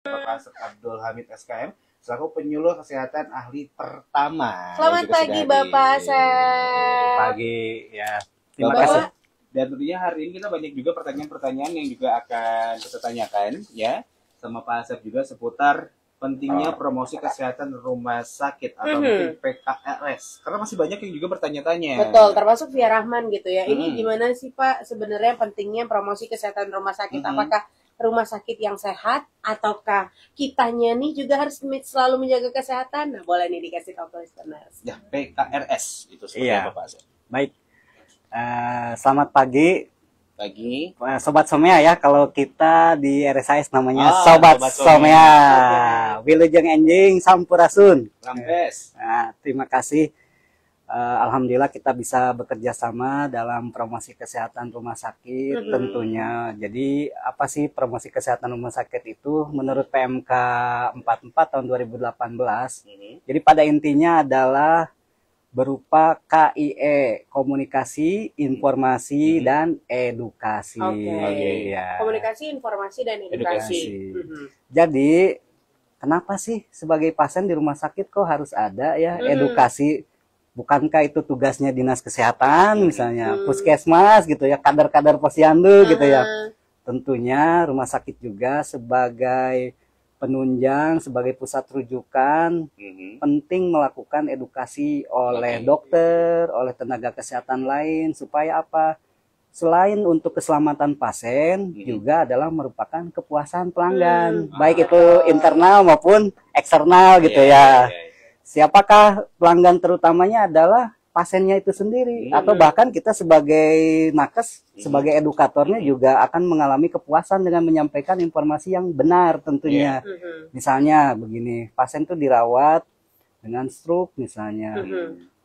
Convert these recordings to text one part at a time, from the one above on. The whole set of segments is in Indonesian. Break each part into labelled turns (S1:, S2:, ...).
S1: Bapak Abdul Hamid SKM selaku penyuluh kesehatan ahli pertama.
S2: Selamat pagi Bapak Asep.
S1: Pagi ya. Terima kasih. Dan tentunya hari ini kita banyak juga pertanyaan-pertanyaan yang juga akan kita tanyakan ya sama Pak Asep juga seputar pentingnya promosi kesehatan rumah sakit atau mungkin PKRS. Karena masih banyak yang juga bertanya-tanya.
S2: Betul, termasuk via Rahman gitu ya. Ini gimana sih Pak sebenarnya pentingnya promosi kesehatan rumah sakit? Apakah rumah sakit yang sehat ataukah kitanya nih juga harus selalu menjaga kesehatan? Nah, boleh nih dikasih tahu listeners.
S1: Ya, PKRS itu seperti apa Pak Asep?
S3: Baik. Selamat pagi.
S1: Pagi.
S3: Sobat Somea ya, kalau kita di RSIS namanya Sobat Somea. Wilujeng enjing sampurasun.
S1: Rampes.
S3: Nah, terima kasih. Alhamdulillah kita bisa bekerja sama dalam promosi kesehatan rumah sakit tentunya. Jadi apa sih promosi kesehatan rumah sakit itu menurut PMK 44 tahun 2018. Jadi pada intinya adalah berupa KIE, komunikasi, informasi, dan edukasi.
S2: Ya. Komunikasi, informasi, dan edukasi.
S3: Jadi, kenapa sih sebagai pasien di rumah sakit kok harus ada ya edukasi? Bukankah itu tugasnya dinas kesehatan, misalnya puskesmas gitu ya, kader-kader posyandu gitu ya. Tentunya rumah sakit juga sebagai penunjang, sebagai pusat rujukan, penting melakukan edukasi oleh dokter, oleh tenaga kesehatan lain, supaya apa? Selain untuk keselamatan pasien, juga adalah merupakan kepuasan pelanggan, baik itu internal maupun eksternal gitu ya. Siapakah pelanggan terutamanya adalah pasiennya itu sendiri, atau bahkan kita sebagai nakes, sebagai edukatornya juga akan mengalami kepuasan dengan menyampaikan informasi yang benar tentunya. Misalnya begini, pasien itu dirawat dengan stroke misalnya.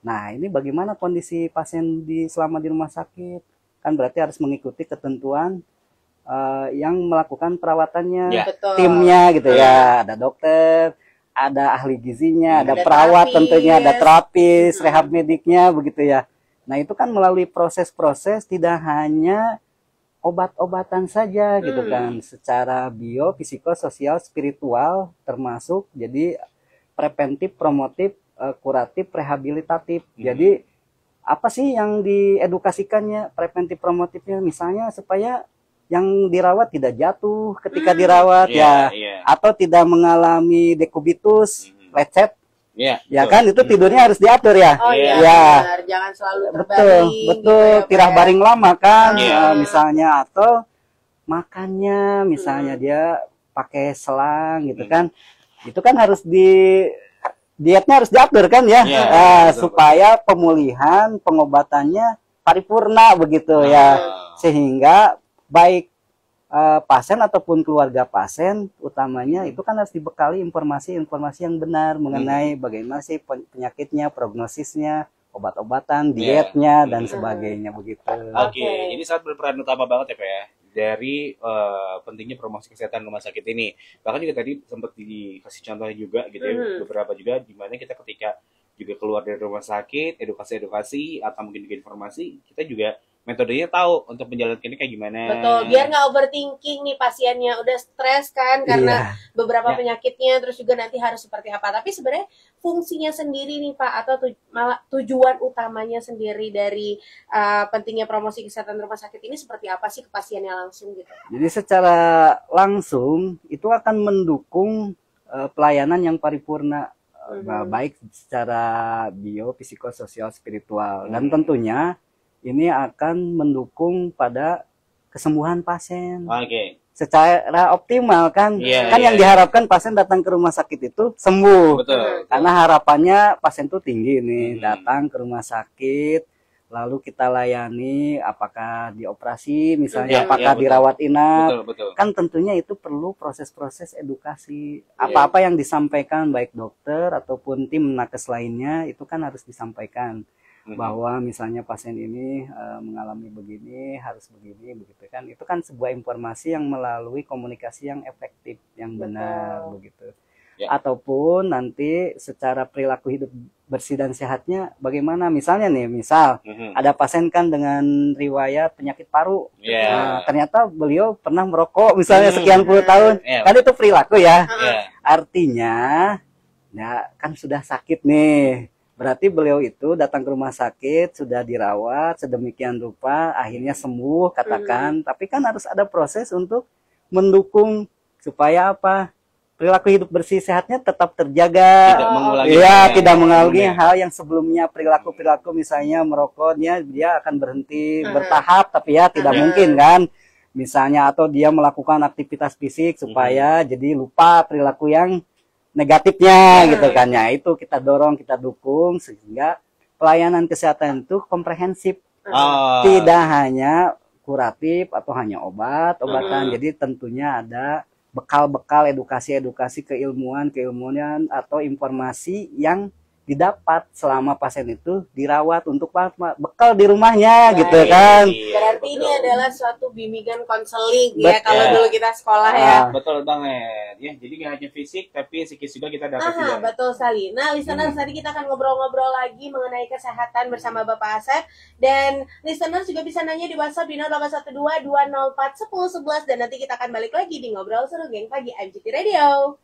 S3: Nah, ini bagaimana kondisi pasien selama di rumah sakit? Kan berarti harus mengikuti ketentuan yang melakukan perawatannya, timnya gitu ya, ada dokter, ada ahli gizinya, ada perawat tentunya, ada terapis, rehab mediknya begitu ya. Nah, itu kan melalui proses-proses tidak hanya obat-obatan saja gitu kan, secara bio, psikososial, spiritual termasuk. Jadi preventif, promotif, kuratif, rehabilitatif. Jadi apa sih yang diedukasikannya, preventif, promotifnya? Misalnya supaya yang dirawat tidak jatuh ketika dirawat atau tidak mengalami dekubitus, lecet, kan itu tidurnya harus diatur ya.
S2: Benar. Jangan selalu terbaring.
S3: Betul, gitu ya, tirah baring lama kan, misalnya, atau makannya misalnya dia pakai selang gitu kan, itu kan harus dietnya harus diatur kan ya, supaya pemulihan pengobatannya paripurna begitu ya, sehingga baik pasien ataupun keluarga pasien utamanya itu kan harus dibekali informasi-informasi yang benar mengenai bagaimana sih penyakitnya, prognosisnya, obat-obatan, dietnya dan sebagainya begitu.
S1: Ini sangat berperan utama banget ya Pak ya dari pentingnya promosi kesehatan rumah sakit ini. Bahkan juga tadi sempat dikasih contohnya juga gitu ya, beberapa juga di mana kita ketika juga keluar dari rumah sakit, edukasi atau mungkin juga informasi, kita juga metodenya tahu untuk menjalankannya kayak gimana.
S2: Betul, biar nggak overthinking nih pasiennya, udah stres kan karena beberapa penyakitnya, terus juga nanti harus seperti apa. Tapi sebenarnya fungsinya sendiri nih Pak, atau malah tujuan utamanya sendiri dari pentingnya promosi kesehatan rumah sakit ini seperti apa sih ke pasiennya langsung gitu?
S3: Jadi secara langsung itu akan mendukung pelayanan yang paripurna, baik secara bio, psikososial, spiritual, dan tentunya ini akan mendukung pada kesembuhan pasien secara optimal kan. Yang diharapkan pasien datang ke rumah sakit itu sembuh. Karena harapannya pasien itu tinggi nih, datang ke rumah sakit, lalu kita layani, apakah dioperasi misalnya, apakah dirawat inap. Kan tentunya itu perlu proses-proses edukasi. Apa-apa yang disampaikan baik dokter ataupun tim nakes lainnya itu kan harus disampaikan. Bahwa misalnya pasien ini mengalami begini, harus begini, begitu kan. Itu kan sebuah informasi yang melalui komunikasi yang efektif, yang benar begitu.
S1: Ya.
S3: ataupun nanti secara perilaku hidup bersih dan sehatnya bagaimana. Misalnya nih, misal ada pasien kan dengan riwayat penyakit paru. Nah, ternyata beliau pernah merokok misalnya sekian puluh tahun. Kan itu perilaku ya. Artinya ya kan sudah sakit nih. Berarti beliau itu datang ke rumah sakit, sudah dirawat sedemikian rupa, akhirnya sembuh katakan. Tapi kan harus ada proses untuk mendukung supaya apa? Perilaku hidup bersih sehatnya tetap terjaga.
S1: Tidak mengulangi.
S3: Ya, tidak mengulangi hal yang sebelumnya perilaku misalnya merokoknya dia akan berhenti bertahap, tapi ya tidak mungkin kan. Misalnya atau dia melakukan aktivitas fisik supaya jadi lupa perilaku yang negatifnya gitu kan. Ya, itu kita dorong, kita dukung sehingga pelayanan kesehatan itu komprehensif. Tidak hanya kuratif atau hanya obat-obatan. Jadi tentunya ada bekal-bekal edukasi keilmuan atau informasi yang didapat selama pasien itu dirawat untuk bekal di rumahnya. Baik, gitu kan.
S2: Berarti ini adalah suatu bimbingan konseling ya kalau dulu kita sekolah ya.
S1: Betul banget. Ya, jadi nggak hanya fisik tapi psikis juga kita dapat juga.
S2: Betul sekali. Nah, listeners tadi kita akan ngobrol-ngobrol lagi mengenai kesehatan bersama Bapak Asep, dan listeners juga bisa nanya di WhatsApp di 0812-204-1011, dan nanti kita akan balik lagi di Ngobrol Seru Geng Pagi MGT Radio.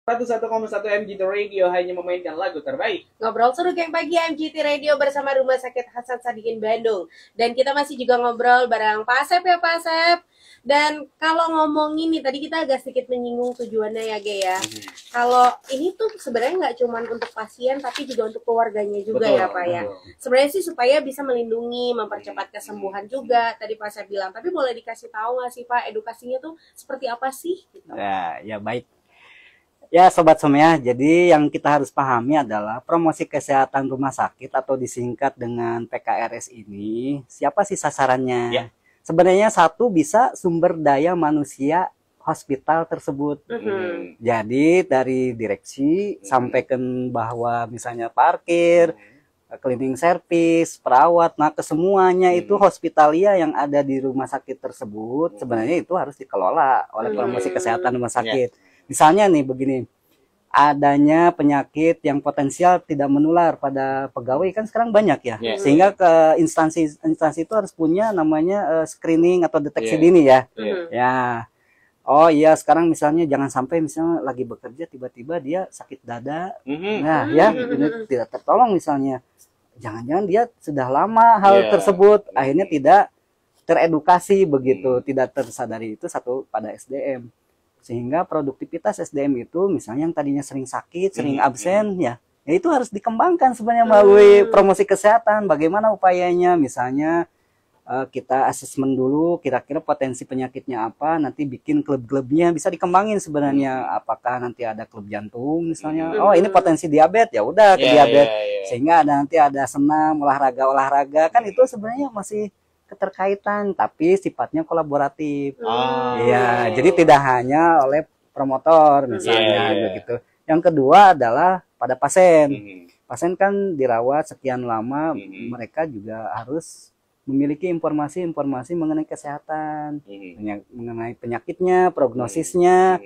S1: 101,1 MGT Radio hanya memainkan lagu terbaik.
S2: Ngobrol seru geng pagi MGT Radio bersama Rumah Sakit Hasan Sadikin Bandung. Dan kita masih juga ngobrol bareng Pak Asep ya Pak Asep. Dan kalau ngomongin nih, tadi kita agak sedikit menyinggung tujuannya ya Ge ya. Kalau ini tuh sebenarnya nggak cuma untuk pasien tapi juga untuk keluarganya juga ya Pak ya. Sebenarnya sih supaya bisa melindungi, mempercepat kesembuhan juga. Tadi Pak Asep bilang, tapi boleh dikasih tahu nggak sih Pak edukasinya tuh seperti apa sih? Gitu.
S3: Ya baik. Ya Sobat Somea, jadi yang kita harus pahami adalah promosi kesehatan rumah sakit atau disingkat dengan PKRS ini, siapa sih sasarannya?
S1: Ya.
S3: Sebenarnya satu bisa sumber daya manusia hospital tersebut. Jadi dari direksi sampaikan bahwa misalnya parkir, cleaning service, perawat, nah kesemuanya itu hospitalia yang ada di rumah sakit tersebut sebenarnya itu harus dikelola oleh promosi kesehatan rumah sakit. Misalnya nih begini, adanya penyakit yang potensial tidak menular pada pegawai kan sekarang banyak ya, sehingga ke instansi itu harus punya namanya screening atau deteksi dini ya. Ya, oh iya sekarang misalnya jangan sampai misalnya lagi bekerja tiba-tiba dia sakit dada, nah ya ini tidak tertolong misalnya, jangan-jangan dia sudah lama hal tersebut, akhirnya tidak teredukasi begitu, tidak tersadari itu satu pada SDM. Sehingga produktivitas SDM itu misalnya yang tadinya sering sakit, sering absen ya itu harus dikembangkan sebenarnya melalui promosi kesehatan. Bagaimana upayanya? Misalnya kita asesmen dulu kira-kira potensi penyakitnya apa, nanti bikin klub-klubnya bisa dikembangin sebenarnya. Apakah nanti ada klub jantung misalnya, oh ini potensi diabetes ya udah ke diabetes. Sehingga nanti ada senam, olahraga kan itu sebenarnya masih keterkaitan tapi sifatnya kolaboratif. Iya, jadi tidak hanya oleh promotor misalnya begitu. Yang kedua adalah pada pasien. Pasien kan dirawat sekian lama, mereka juga harus memiliki informasi-informasi mengenai kesehatan, mengenai penyakitnya, prognosisnya,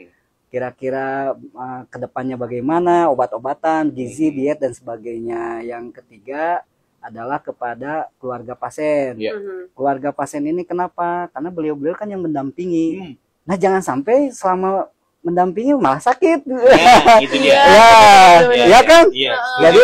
S3: kira-kira kedepannya bagaimana, obat-obatan, gizi, diet dan sebagainya. Yang ketiga adalah kepada keluarga pasien. Keluarga pasien ini kenapa? Karena beliau-beliau kan yang mendampingi. Nah jangan sampai selama mendampingi malah sakit.
S1: Itu dia.
S3: Ya kan? Jadi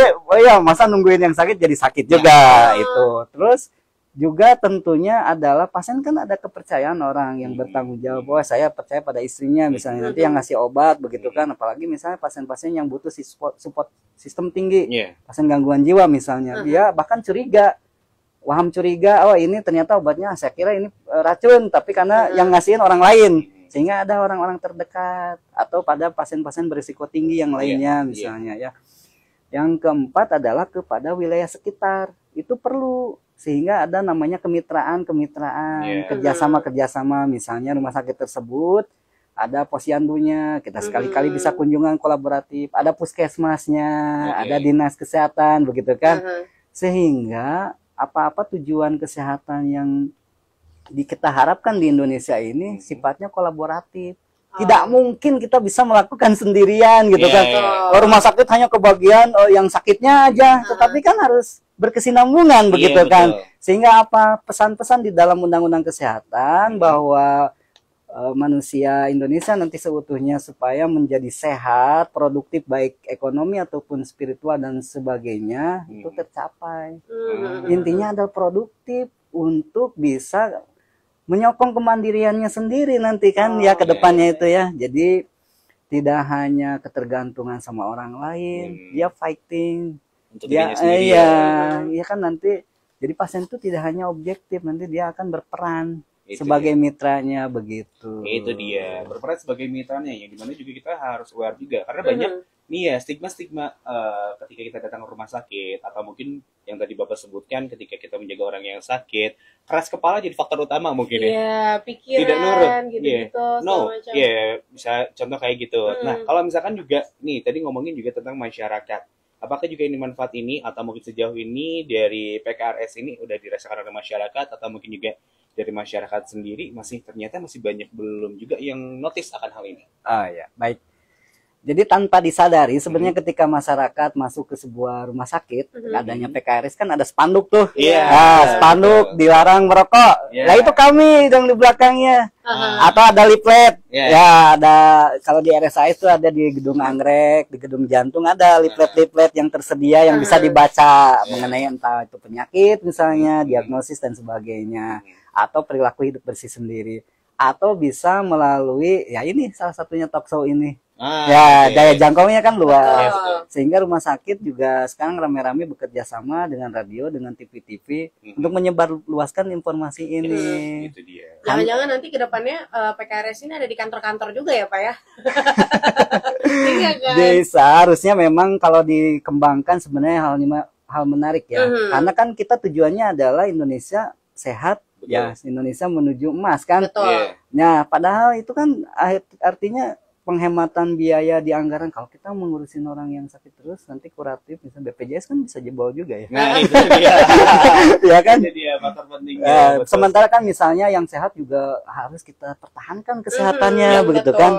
S3: masa nungguin yang sakit jadi sakit juga itu. Terus juga tentunya adalah pasien kan ada kepercayaan orang yang bertanggung jawab, bahwa saya percaya pada istrinya misalnya, nanti yang ngasih obat begitu kan, apalagi misalnya pasien-pasien yang butuh support sistem tinggi, pasien gangguan jiwa misalnya, dia bahkan waham curiga, oh ini ternyata obatnya saya kira ini racun, tapi karena yang ngasihin orang lain, sehingga ada orang-orang terdekat atau pada pasien-pasien berisiko tinggi yang lainnya misalnya ya. Yang keempat adalah kepada wilayah sekitar, itu perlu, sehingga ada namanya kemitraan, kerjasama misalnya rumah sakit tersebut ada posyandunya, kita sekali-kali bisa kunjungan kolaboratif, ada puskesmasnya, ada dinas kesehatan begitu kan, sehingga apa-apa tujuan kesehatan yang kita harapkan di Indonesia ini sifatnya kolaboratif. Tidak mungkin kita bisa melakukan sendirian gitu kan. Rumah sakit hanya kebagian yang sakitnya aja, tetapi kan harus berkesinambungan begitu kan. Sehingga apa pesan-pesan di dalam Undang-Undang Kesehatan bahwa manusia Indonesia nanti seutuhnya supaya menjadi sehat, produktif baik ekonomi ataupun spiritual dan sebagainya itu tercapai. Intinya adalah produktif untuk bisa menyokong kemandiriannya sendiri nanti kan ya ke depannya itu ya. Jadi tidak hanya ketergantungan sama orang lain, dia fighting. Dia kan nanti jadi pasien itu tidak hanya objektif, nanti dia akan berperan sebagai mitranya begitu.
S1: Itu dia, berperan sebagai mitranya, yang dimana juga kita harus aware juga karena banyak nih ya stigma ketika kita datang ke rumah sakit, atau mungkin yang tadi Bapak sebutkan ketika kita menjaga orang yang sakit, keras kepala jadi faktor utama mungkin
S2: pikiran
S1: tidak nurut
S2: gitu-gitu,
S1: bisa contoh kayak gitu. Nah kalau misalkan juga nih tadi ngomongin juga tentang masyarakat, apakah juga ini manfaat ini atau mungkin sejauh ini dari PKRS ini udah dirasakan oleh masyarakat, atau mungkin juga dari masyarakat sendiri ternyata masih banyak belum juga yang notice akan hal ini?
S3: Ya baik. Jadi tanpa disadari sebenarnya ketika masyarakat masuk ke sebuah rumah sakit, adanya PKRS kan ada spanduk tuh.
S1: Iya.
S3: Nah, spanduk dilarang merokok.
S1: Iya.
S3: Nah, itu kami yang di belakangnya. Atau ada leaflet.
S1: Iya.
S3: Ya, ada kalau di RSAS itu ada di gedung anggrek, di gedung jantung ada leaflet-leaflet yang tersedia yang bisa dibaca mengenai entah itu penyakit misalnya, diagnosis dan sebagainya, atau perilaku hidup bersih sendiri. Atau bisa melalui ya ini salah satunya talk show ini. Ya, daya jangkaunya kan luas. Sehingga rumah sakit juga sekarang rame-rame bekerja sama dengan radio, dengan TV-TV untuk menyebar luaskan informasi ini.
S1: Itu dia.
S2: Jangan-jangan nanti ke depannya PKRS ini ada di kantor-kantor juga ya Pak ya? Iya kan?
S3: Bisa, harusnya memang kalau dikembangkan sebenarnya hal menarik ya. Karena kan kita tujuannya adalah Indonesia sehat.
S1: Betul.
S3: Ya, Indonesia menuju emas kan.
S2: Betul.
S3: Nah, padahal itu kan artinya penghematan biaya di anggaran. Kalau kita mengurusin orang yang sakit terus nanti kuratif misalnya BPJS kan bisa jebol juga ya.
S1: Nah, itu dia.
S3: Ya kan?
S1: Itu dia faktor pentingnya.
S3: Sementara kan misalnya yang sehat juga harus kita pertahankan kesehatannya begitu
S2: betul.
S3: kan.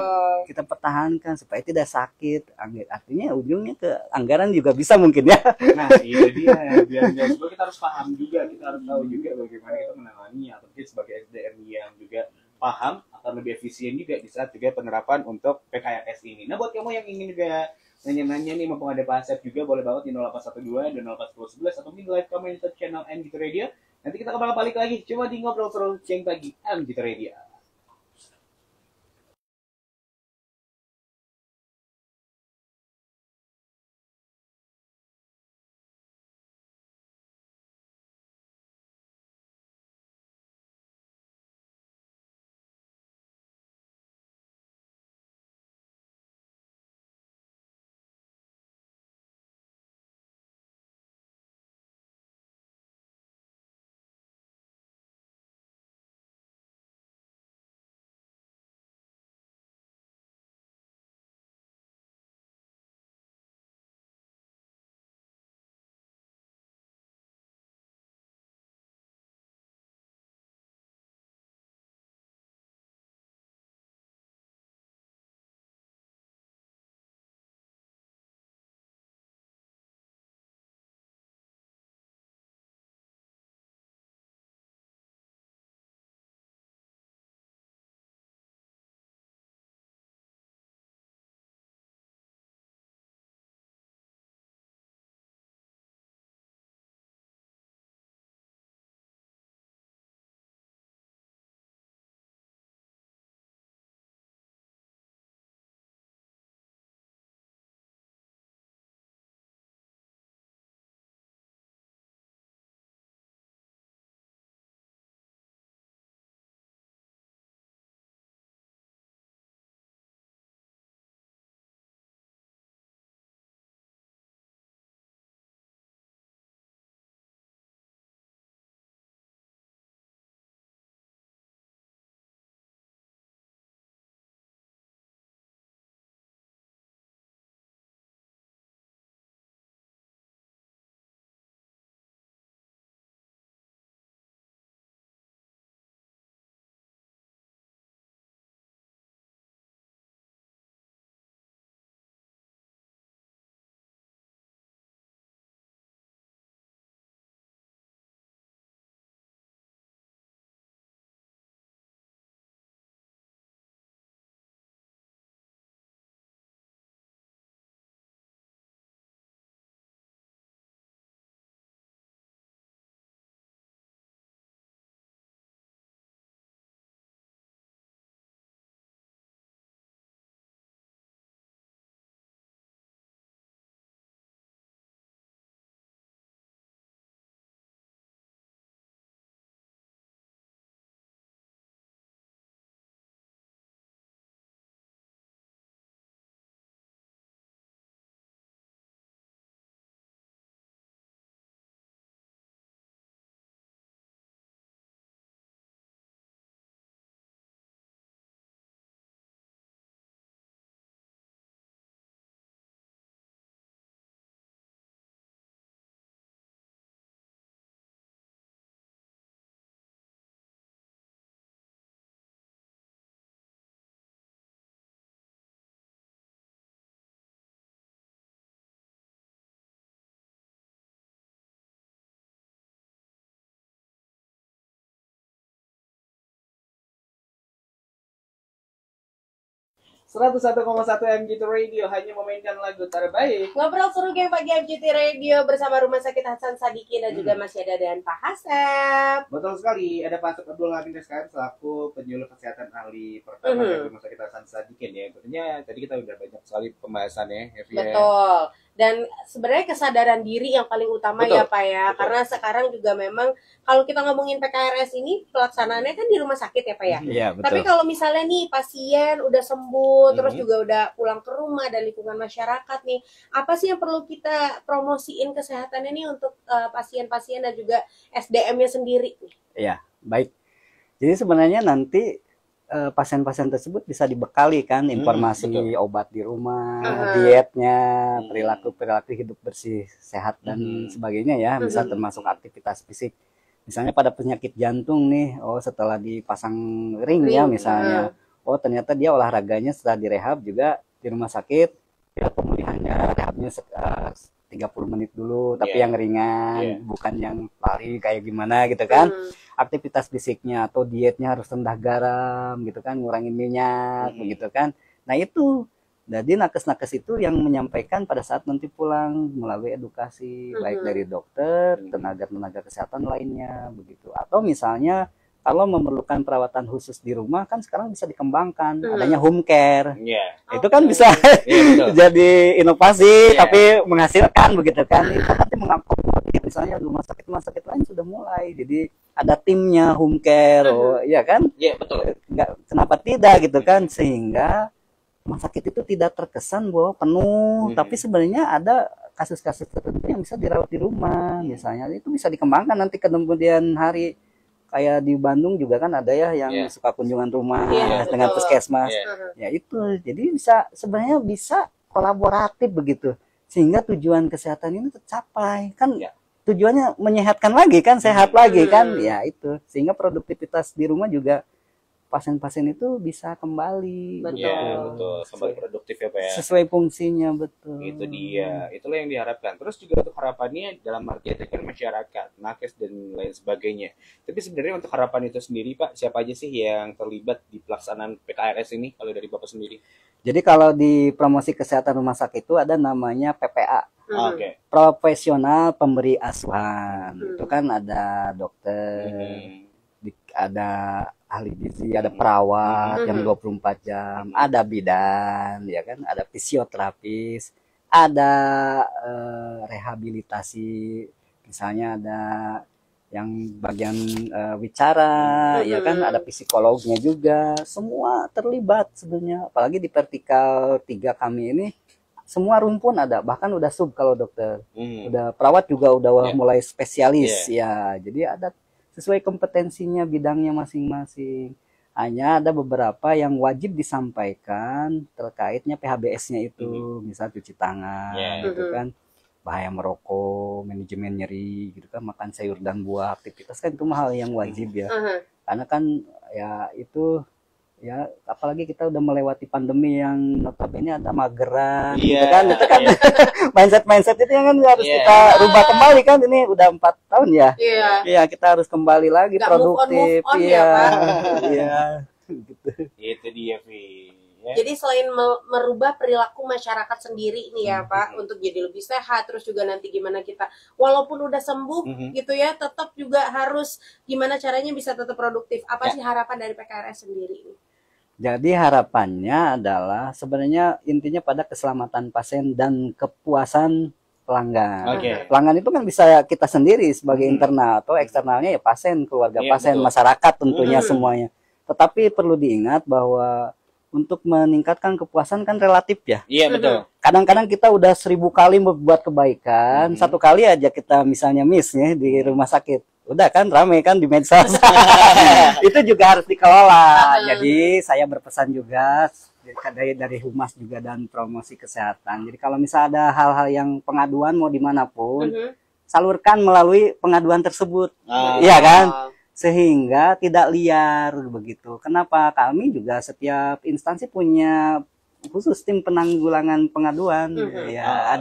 S3: Kita pertahankan supaya tidak sakit. Artinya ujungnya ke anggaran juga bisa mungkin ya.
S1: Nah, itu dia. Biar juga kita harus paham juga, kita harus tahu juga bagaimana kita menanganinya. Atau kita sebagai SDM yang juga paham akan lebih efisien juga di saat juga penerapan untuk PKRS ini. Nah, buat kamu yang ingin juga nanya-nanya nih, mumpung ada Pak Asep juga, boleh banget di 0812 dan 081011 atau mungkin live comment YouTube channel MGT Radio. Nanti kita bakal balik lagi cuma di ngobrol terus Ceng Pagi MGT Radio. 101,1 MGT Radio hanya memainkan lagu terbaik.
S2: Ngobrol seru game pagi MGT Radio bersama Rumah Sakit Hasan Sadikin dan juga masih ada dengan Pak Hasep.
S1: Betul sekali, ada Pak Hasep Abdul Hakim SKM selaku penyuluh kesehatan ahli pertama dari Rumah Sakit Hasan Sadikin ya. Tentunya tadi kita udah banyak sekali pembahasannya.
S2: Betul. Dan sebenarnya kesadaran diri yang paling utama ya Pak ya. Karena sekarang juga memang kalau kita ngomongin PKRS ini pelaksanaannya kan di rumah sakit ya Pak ya.
S3: Iya, betul.
S2: Tapi kalau misalnya nih pasien udah sembuh terus juga udah pulang ke rumah dan lingkungan masyarakat nih, apa sih yang perlu kita promosiin kesehatannya nih untuk pasien-pasien dan juga SDM-nya sendiri?
S3: Iya, baik. Jadi sebenarnya nanti pasien-pasien tersebut bisa dibekali kan informasi obat di rumah, dietnya, perilaku hidup bersih, sehat dan sebagainya ya, misal termasuk aktivitas fisik. Misalnya pada penyakit jantung nih, oh setelah dipasang ring ya misalnya, oh ternyata dia olahraganya setelah direhab juga di rumah sakit, ya pemulihannya rehabnya 30 menit dulu, tapi yang ringan, bukan yang lari kayak gimana gitu kan. Aktivitas fisiknya atau dietnya harus rendah garam gitu kan, ngurangin minyak begitu kan. Nah itu, jadi nakes-nakes itu yang menyampaikan pada saat nanti pulang melalui edukasi baik dari dokter, tenaga-tenaga kesehatan lainnya begitu. Atau misalnya kalau memerlukan perawatan khusus di rumah kan sekarang bisa dikembangkan adanya home care. Itu kan bisa jadi inovasi tapi menghasilkan begitu kan. Itu nanti mengakomodir misalnya rumah sakit lain sudah mulai. Jadi ada timnya home care, iya kan?
S1: Iya, betul.
S3: Nggak, kenapa tidak gitu kan? Sehingga rumah sakit itu tidak terkesan bahwa penuh, tapi sebenarnya ada kasus-kasus tertentu yang bisa dirawat di rumah. Misalnya itu bisa dikembangkan nanti ke kemudian hari. Kayak di Bandung juga kan ada ya yang suka kunjungan rumah dengan puskesmas. Ya itu, jadi sebenarnya bisa kolaboratif begitu. Sehingga tujuan kesehatan ini tercapai. Kan tujuannya menyehatkan lagi kan, sehat lagi kan. Ya itu, sehingga produktivitas di rumah juga pasien-pasien itu bisa kembali.
S1: Betul. Kembali produktif ya Pak ya.
S3: Sesuai fungsinya, betul.
S1: Itu dia, itulah yang diharapkan. Terus juga untuk harapannya dalam arti itu kan masyarakat, nakes dan lain sebagainya. Tapi sebenarnya untuk harapan itu sendiri Pak, siapa aja sih yang terlibat di pelaksanaan PKRS ini kalau dari Bapak sendiri?
S3: Jadi kalau di promosi kesehatan rumah sakit itu ada namanya PPA. Profesional pemberi asuhan. Itu kan ada dokter, ada ahli gizi, ada perawat yang 24 jam, ada bidan, ya kan, ada fisioterapis, ada rehabilitasi, misalnya ada yang bagian bicara, ya kan, ada psikolognya juga, semua terlibat sebenarnya. Apalagi di vertikal 3 kami ini semua rumpun ada, bahkan udah sub kalau dokter, udah perawat juga udah mulai spesialis ya, jadi ada sesuai kompetensinya bidangnya masing-masing. Hanya ada beberapa yang wajib disampaikan terkaitnya PHBS-nya itu, misal cuci tangan, gitu kan, bahaya merokok, manajemen nyeri, gitu kan, makan sayur dan buah, aktivitas kan itu hal yang wajib ya. Karena kan ya itu ya, apalagi kita udah melewati pandemi yang notabene ada mageran, gitu kan, itu kan mindset itu yang kan harus kita rubah kembali kan, ini udah 4 tahun ya. Iya, kita harus kembali lagi produktif. Iya, gitu.
S1: Itu dia, Vi.
S2: Jadi selain merubah perilaku masyarakat sendiri nih ya Pak, untuk jadi lebih sehat, terus juga nanti gimana kita walaupun udah sembuh gitu ya, tetap juga harus gimana caranya bisa tetap produktif. Apa sih harapan dari PKRS sendiri ini?
S3: Jadi harapannya adalah sebenarnya intinya pada keselamatan pasien dan kepuasan pelanggan. Pelanggan itu kan bisa kita sendiri sebagai internal atau eksternalnya ya pasien, keluarga pasien, masyarakat tentunya semuanya. Tetapi perlu diingat bahwa untuk meningkatkan kepuasan kan relatif ya.
S1: Iya betul.
S3: Kadang-kadang kita udah 1000 kali membuat kebaikan, 1 kali aja kita misalnya miss ya di rumah sakit. Udah kan rame kan di medsos. Itu juga harus dikelola. Jadi saya berpesan juga dari Humas juga dan promosi kesehatan. Jadi kalau misalnya ada hal-hal yang pengaduan mau dimanapun, salurkan melalui pengaduan tersebut. Iya kan? Sehingga tidak liar begitu. Kenapa? Kami juga setiap instansi punya khusus tim penanggulangan pengaduan. Ya,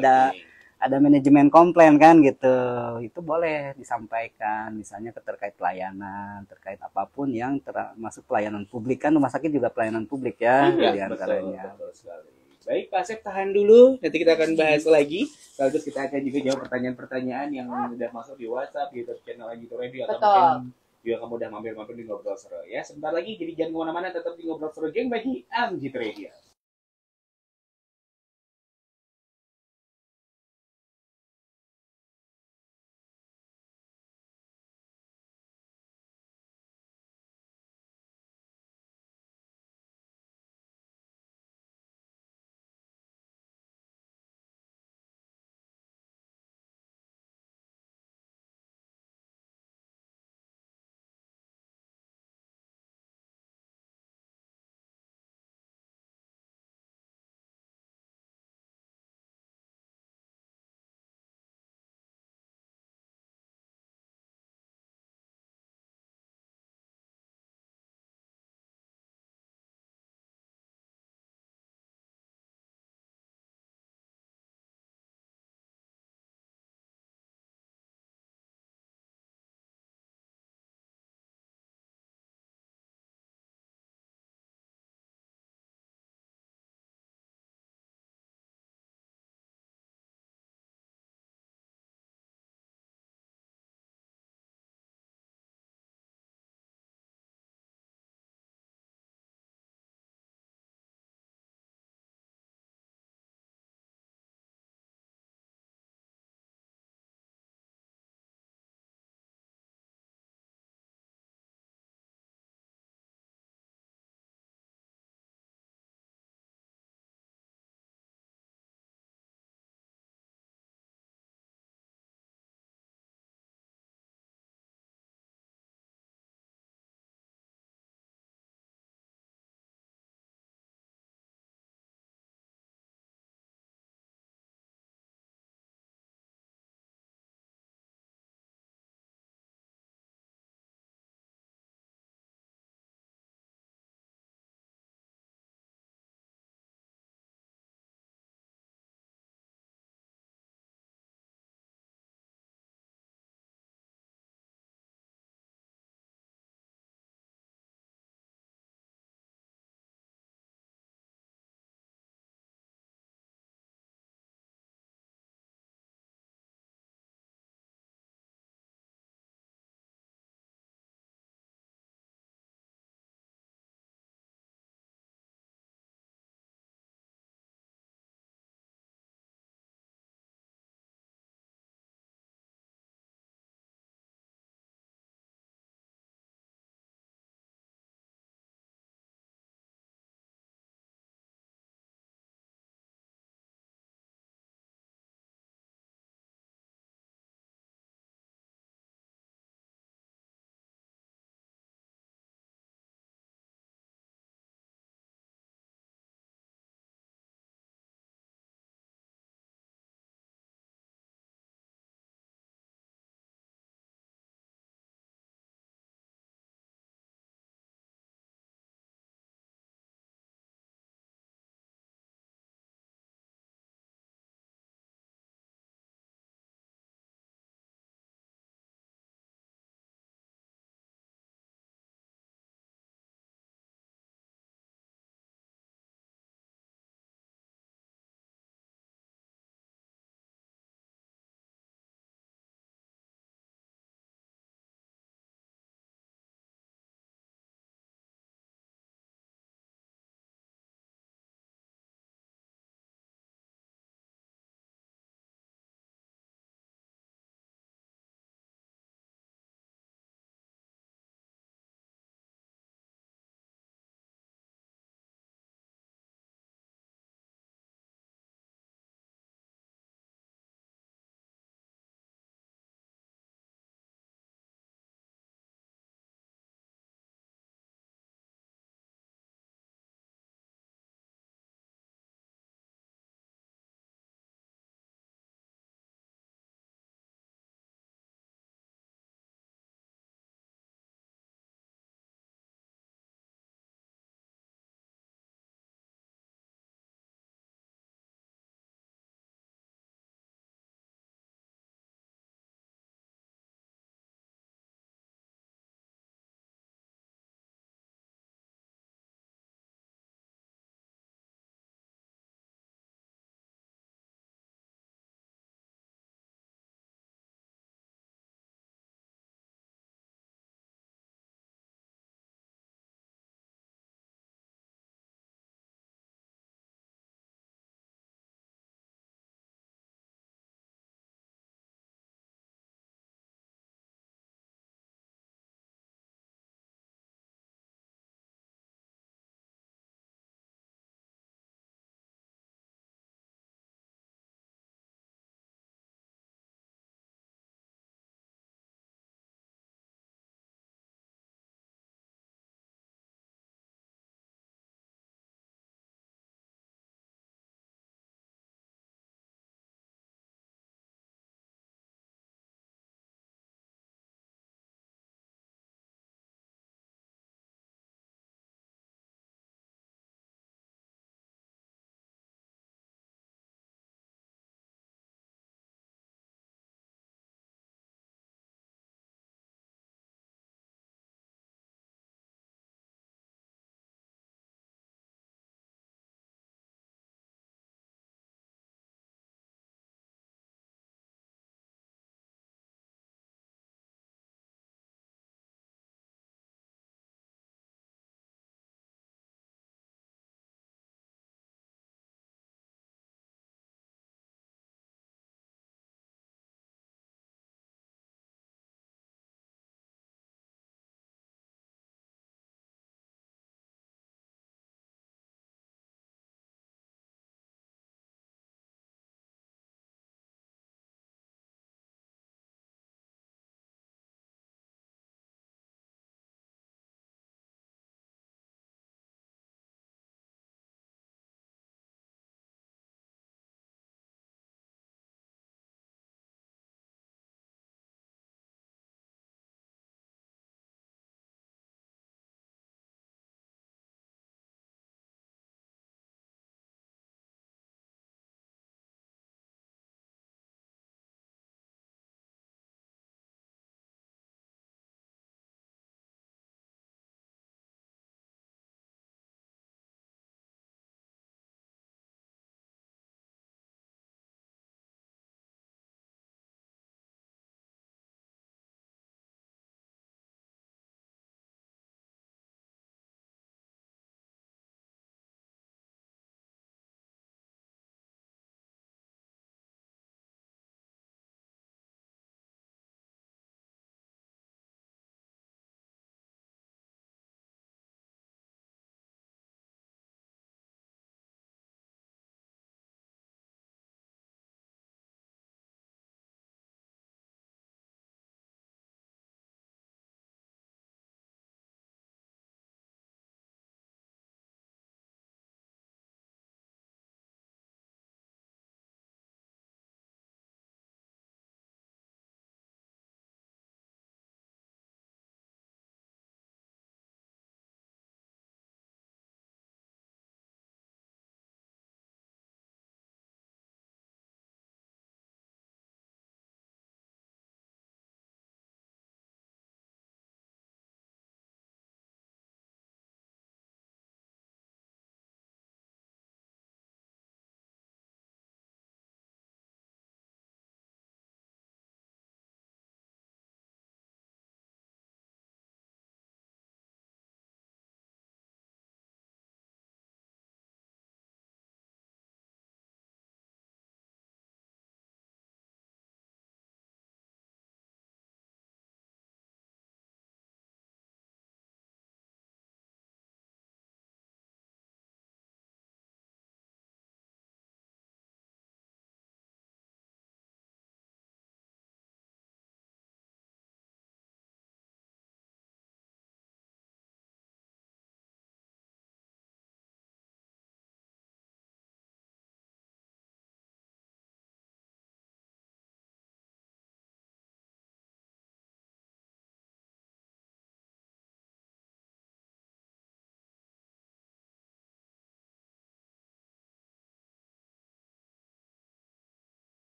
S3: ada manajemen komplain kan gitu, itu boleh disampaikan misalnya terkait pelayanan, terkait apapun yang termasuk pelayanan publik, kan rumah sakit juga pelayanan publik ya, diantaranya.
S1: Betul sekali. Baik Pak Asep, tahan dulu, nanti kita akan bahas lagi. Lalu kita akan juga jawab pertanyaan-pertanyaan yang udah masuk di WhatsApp, di YouTube channel Gitu Radio, atau mungkin juga kamu udah mampir-mampir di Ngobrol Seru ya. Sebentar lagi, jadi jangan kemana-mana, tetap di Ngobrol Seru Geng bagi Gitu Radio.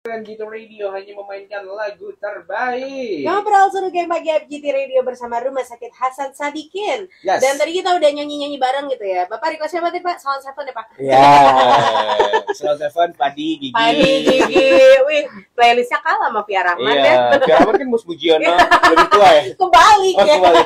S1: Gitu Radio hanya memainkan lagu terbaik.
S2: Ngobrol seru game pagi FGT Radio bersama Rumah Sakit Hasan Sadikin.
S1: Yes.
S2: Dan tadi kita udah nyanyi-nyanyi bareng gitu ya. Bapak request apa tadi Pak? Sound Seven ya Pak?
S3: Ya.
S1: Slow Seven, Padi, Gigi.
S2: Padi, Gigi. Wih, playlistnya kalah sama Pia Rahman ya.
S1: Iya, Pia Rahman kan Mus Mujiono lebih tua ya.
S2: Kebalik
S1: Oh,
S2: ya.
S1: kembali.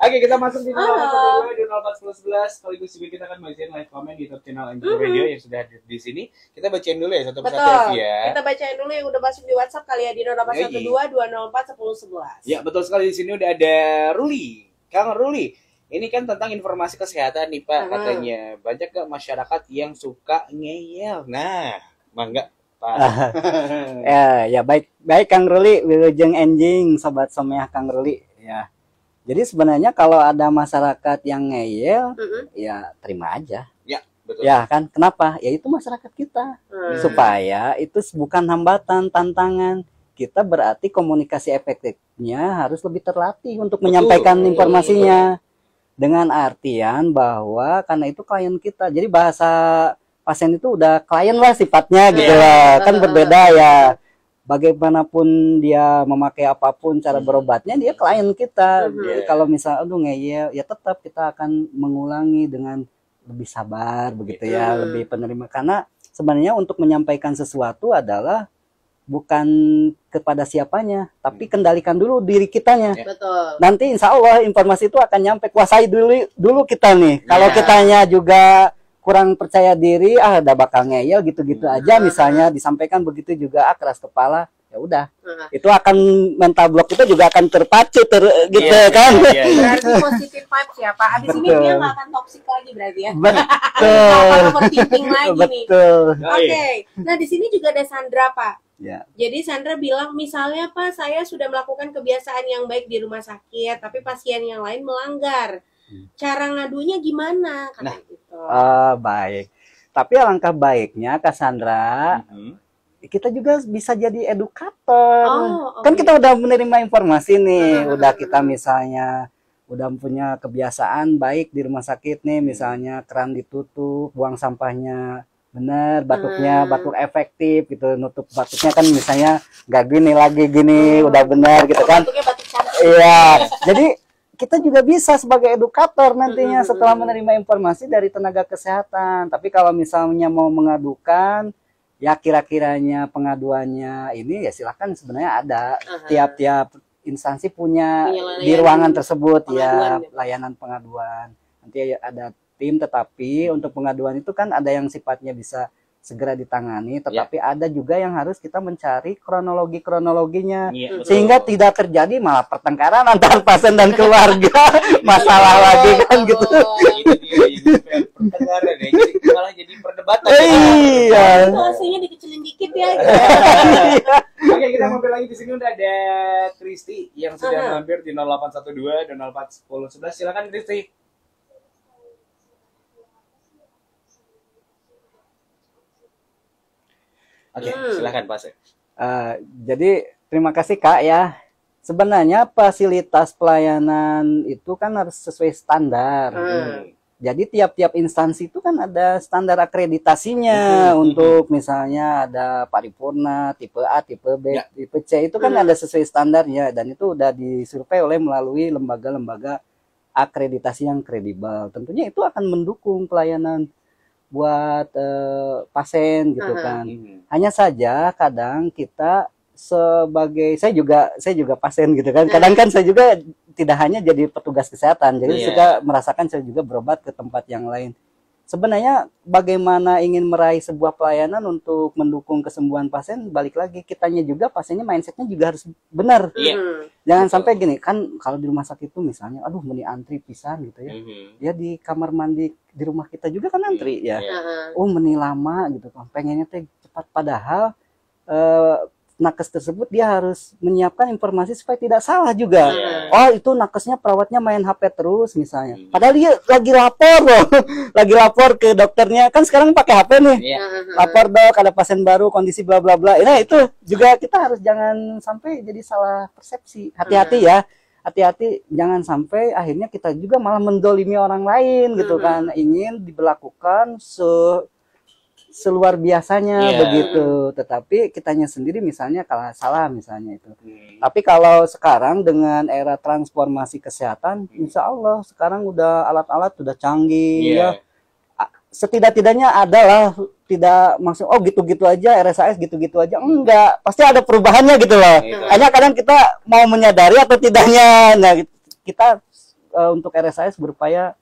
S1: Oke, kita masuk di
S2: Halo.
S1: 042 di 0411. Sekaligus juga kita akan bacain live comment di YouTube channel MG Radio yang sudah hadir di sini. Kita bacain dulu ya satu persatu
S2: Betul.
S1: ya.
S2: Kita bacain dulu yang udah masuk di WhatsApp kali ya di 0812-204-1011.
S1: Ya, betul sekali, di sini udah ada Ruli. Kang Ruli. Ini kan tentang informasi kesehatan nih Pak, katanya. Banyak gak masyarakat yang suka ngeyel? Nah, mangga Pak.
S3: Ya baik Kang Ruli, wilujeng enjing sobat someah Kang Ruli ya. Jadi sebenarnya kalau ada masyarakat yang ngeyel, ya terima aja.
S1: Ya, betul.
S3: Ya kan, kenapa? Ya itu masyarakat kita. Supaya itu bukan hambatan, tantangan. Kita berarti komunikasi efektifnya harus lebih terlatih untuk menyampaikan informasinya. Dengan artian bahwa karena itu klien kita. Jadi bahasa pasien itu udah klien lah sifatnya gitu lah. Kan berbeda ya. Bagaimanapun dia memakai apapun cara berobatnya, dia klien kita. Jadi kalau misal aduh ngeyel, ya tetap kita akan mengulangi dengan lebih sabar begitu ya, lebih penerima. Karena sebenarnya untuk menyampaikan sesuatu adalah bukan kepada siapanya, tapi kendalikan dulu diri kitanya.
S2: Betul.
S3: Nanti insya Allah informasi itu akan nyampe, kuasai dulu kita nih. Kalau kitanya juga kurang percaya diri, udah bakal ngeyel gitu-gitu aja, misalnya disampaikan begitu juga keras kepala, ya udah. Itu akan mental block itu juga akan terpacu gitu kan.
S2: Berarti positive vibes ya Pak. Abis ini dia nggak akan toxic lagi berarti ya.
S3: Betul.
S2: Overthinking lagi nih.
S3: Betul.
S2: Oke. Nah di sini juga ada Sandra Pak.
S3: Ya.
S2: Jadi Sandra bilang misalnya Pak, saya sudah melakukan kebiasaan yang baik di rumah sakit, tapi pasien yang lain melanggar. Cara ngadunya gimana? Kata gitu.
S3: Baik. Tapi alangkah baiknya Cassandra, kita juga bisa jadi edukator. Kan kita udah menerima informasi nih, udah kita misalnya udah punya kebiasaan baik di rumah sakit nih, misalnya keran ditutup, buang sampahnya bener, batuknya batuk efektif gitu, nutup batuknya kan misalnya nggak gini lagi gini, udah bener gitu kan.
S2: Batuknya batuk cantik.
S3: Iya, jadi kita juga bisa sebagai edukator nantinya setelah menerima informasi dari tenaga kesehatan. Tapi kalau misalnya mau mengadukan, ya kira-kiranya pengaduannya ini ya silakan, sebenarnya ada tiap-tiap instansi punya di ruangan tersebut ya layanan pengaduan. Nanti ada tim, tetapi untuk pengaduan itu kan ada yang sifatnya bisa segera ditangani, tetapi ada juga yang harus kita mencari kronologinya, sehingga tidak terjadi malah pertengkaran antar pasien dan keluarga, masalah lagi kan gitu.
S1: Pertengkaran ya, jadi malah jadi perdebatan.
S3: Iya.
S2: Situasinya dikecilin dikit ya.
S1: Oke, kita mampir lagi di sini udah ada Kristi yang sudah mampir di 0812 dan 041011. Silakan Kristi. Oke, silakan Pak.
S3: Jadi terima kasih Kak ya. Sebenarnya fasilitas pelayanan itu kan harus sesuai standar. Jadi tiap-tiap instansi itu kan ada standar akreditasinya untuk misalnya ada paripurna, tipe A, tipe B, tipe C itu kan ada sesuai standarnya, dan itu udah disurvei oleh melalui lembaga-lembaga akreditasi yang kredibel. Tentunya itu akan mendukung pelayanan buat pasien gitu kan. Hanya saja kadang kita sebagai saya juga pasien gitu kan. Kadang kan saya juga tidak hanya jadi petugas kesehatan, jadi suka merasakan saya juga berobat ke tempat yang lain. Sebenarnya bagaimana ingin meraih sebuah pelayanan untuk mendukung kesembuhan pasien, balik lagi kitanya juga, pasiennya mindsetnya juga harus benar. Jangan sampai gini kan, kalau di rumah sakit itu misalnya aduh meni antri pisan gitu ya. Ya di kamar mandi di rumah kita juga kan antri ya. Oh meni lama gitu kan, pengennya teh cepat, padahal nakes tersebut dia harus menyiapkan informasi supaya tidak salah juga. Oh itu nakesnya perawatnya main HP terus misalnya. Padahal dia lagi lapor loh, lagi lapor ke dokternya. Kan sekarang pakai HP nih. Lapor dok, ada pasien baru, kondisi bla bla bla. Nah itu juga kita harus jangan sampai jadi salah persepsi. Hati-hati ya. Hati-hati jangan sampai akhirnya kita juga malah mendolimi orang lain gitu kan. Ingin diberlakukan seluar biasanya
S1: Iya.
S3: begitu. Tetapi kitanya sendiri misalnya kalau salah misalnya itu. Tapi kalau sekarang dengan era transformasi kesehatan, insya Allah sekarang udah alat-alat sudah canggih ya.
S1: Iya.
S3: Setidak-tidaknya adalah tidak maksud oh gitu-gitu aja RSAS gitu-gitu aja, enggak, pasti ada perubahannya gitu loh.
S1: Gitu.
S3: Hanya kadang kita mau menyadari atau tidaknya. Nah, kita untuk RSAS berupaya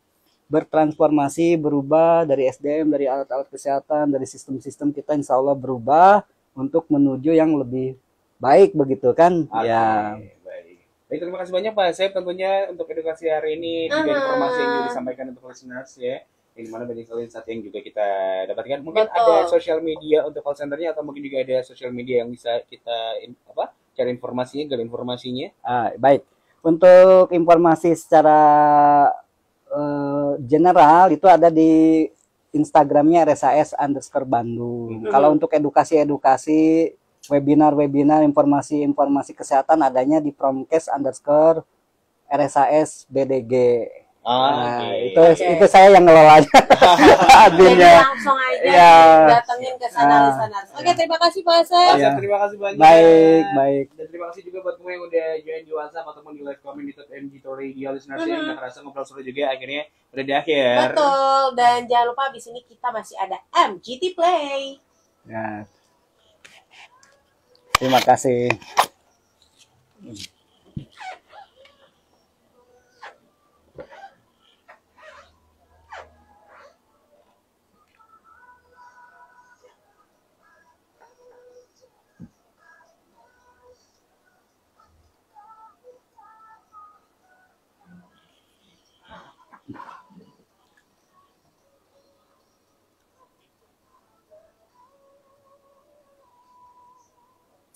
S3: bertransformasi, berubah dari SDM, dari alat-alat kesehatan, dari sistem-sistem kita insya Allah berubah untuk menuju yang lebih baik begitu kan.
S1: Oke,
S3: Ya.
S1: Baik, terima kasih banyak Pak Asep tentunya untuk edukasi hari ini, juga informasi yang juga disampaikan untuk listeners ya. Yang mana banyak sekali insight yang juga kita dapatkan. Mungkin
S2: Betul.
S1: ada sosial media untuk call centernya atau mungkin juga ada sosial media yang bisa kita cari informasinya, gali informasinya.
S3: Baik. Untuk informasi secara general itu ada di Instagramnya RSAS_Bandung. Kalau untuk edukasi-edukasi, webinar-webinar, informasi-informasi kesehatan adanya di Promkes_ RSAS BDG.
S1: Oke.
S3: Itu saya yang ngelolanya.
S2: Jadi
S3: Adminnya.
S2: langsung aja
S3: Ya.
S2: datengin ke sana listeners. Oke, terima kasih Pak Asep.
S1: Pak Asep,
S3: Ya.
S1: terima kasih banyak.
S3: Baik.
S1: Dan terima kasih juga buat semua yang udah join di WhatsApp ataupun di live comment di MG Radio listeners yang udah kerasa ngobrol seru juga akhirnya udah di akhir.
S2: Betul, dan jangan lupa abis ini kita masih ada MGT Play.
S3: Ya. Terima kasih.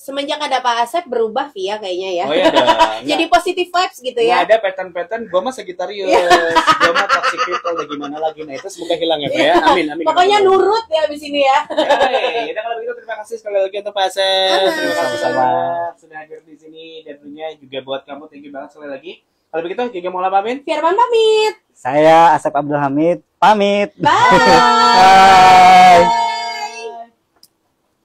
S2: Semenjak ada Pak Asep berubah via kayaknya ya.
S1: Oh iya dong.
S2: Jadi positive vibes gitu
S1: Nggak
S2: ya.
S1: ada pattern-pattern, gue mah Sagittarius, gue mah toxic people, udah gimana lagi, nah itu semoga hilang ya Pak ya, amin.
S2: Pokoknya nurut ya abis ini ya.
S1: Ya udah kalau begitu terima kasih sekali lagi untuk Pak Asep, terima kasih
S3: Sama-sama.
S1: banyak sudah hadir di sini, dan tentunya juga buat kamu, thank you banget sekali lagi. Kalau begitu, Giga Mola pamit.
S2: Firman pamit.
S3: Saya Asep Abdul Hamid pamit.
S2: Bye.
S3: Bye.